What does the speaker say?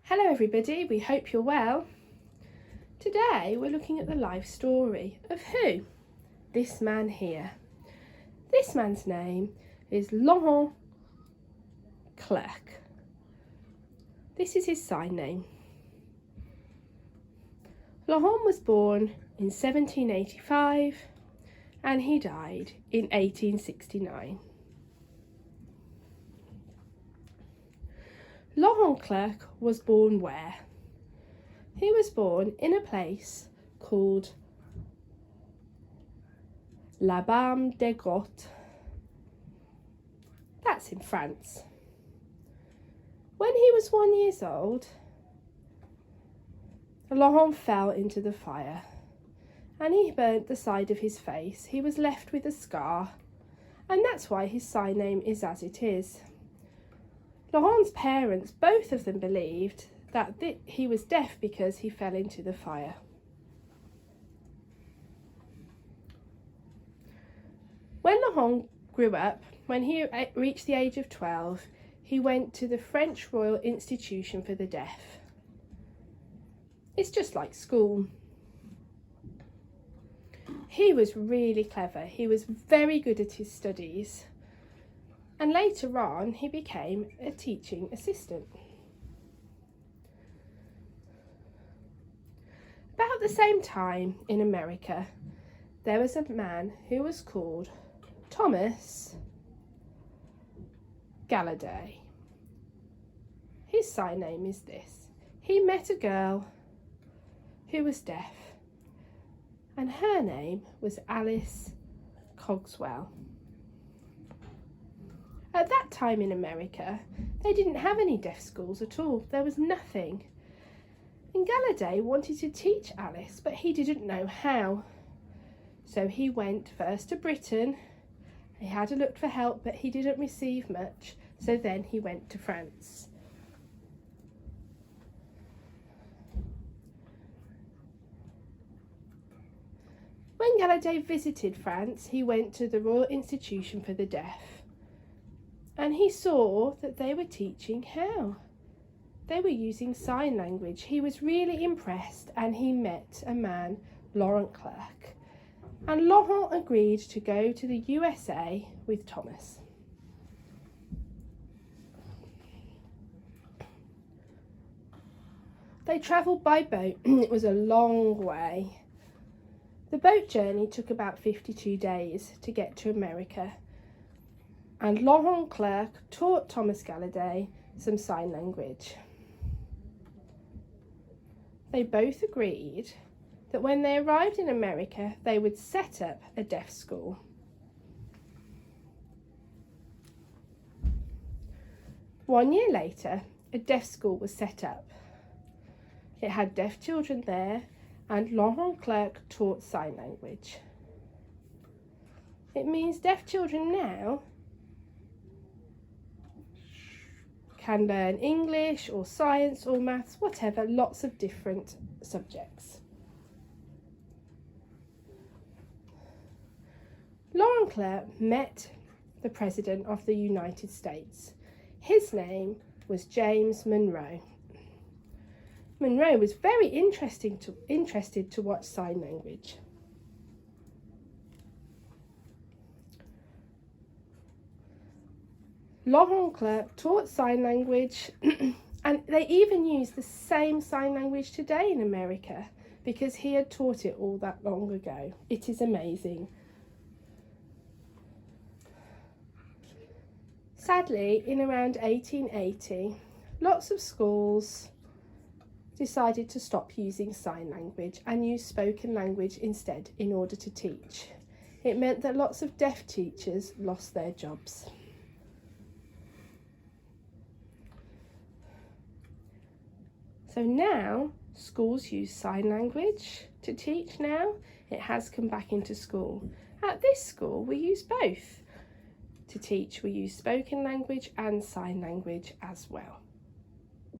Hello everybody, we hope you're well. Today we're looking at the life story of who? This man here. This man's name is Laurent Clerc. This is his sign name. Laurent was born in 1785 and he died in 1869. Laurent Clerc was born where? He was born in a place called La Baume des Grottes. That's in France. When he was 1 year old, Laurent fell into the fire and he burnt the side of his face. He was left with a scar, and that's why his sign name is as it is. Laurent's parents, both of them, believed that he was deaf because he fell into the fire. When Laurent grew up, when he reached the age of 12, he went to the French Royal Institution for the Deaf. It's just like school. He was really clever. He was very good at his studies. And later on, he became a teaching assistant. About the same time in America, there was a man who was called Thomas Galladay. His sign name is this. He met a girl who was deaf, and her name was Alice Cogswell. At that time in America, they didn't have any deaf schools at all. There was nothing. And Galladay wanted to teach Alice, but he didn't know how. So he went first to Britain. He had to look for help, but he didn't receive much. So then he went to France. When Galladay visited France, he went to the Royal Institution for the Deaf. And he saw that they were teaching how. They were using sign language. He was really impressed, and he met a man, Laurent Clerc. And Laurent agreed to go to the USA with Thomas. They travelled by boat. It was a long way. The boat journey took about 52 days to get to America. And Laurent Clerc taught Thomas Galladay some sign language. They both agreed that when they arrived in America, they would set up a deaf school. One year later, a deaf school was set up. It had deaf children there, and Laurent Clerc taught sign language. It means deaf children now can learn English or science or maths, whatever, lots of different subjects. Laurent Clerc met the President of the United States. His name was James Monroe. Monroe was very interested to watch sign language. Laurent Clerc taught sign language and they even use the same sign language today in America because he had taught it all that long ago. It is amazing. Sadly, in around 1880, lots of schools decided to stop using sign language and use spoken language instead in order to teach. It meant that lots of deaf teachers lost their jobs. So now schools use sign language to teach now. It has come back into school. At this school we use both to teach. We use spoken language and sign language as well.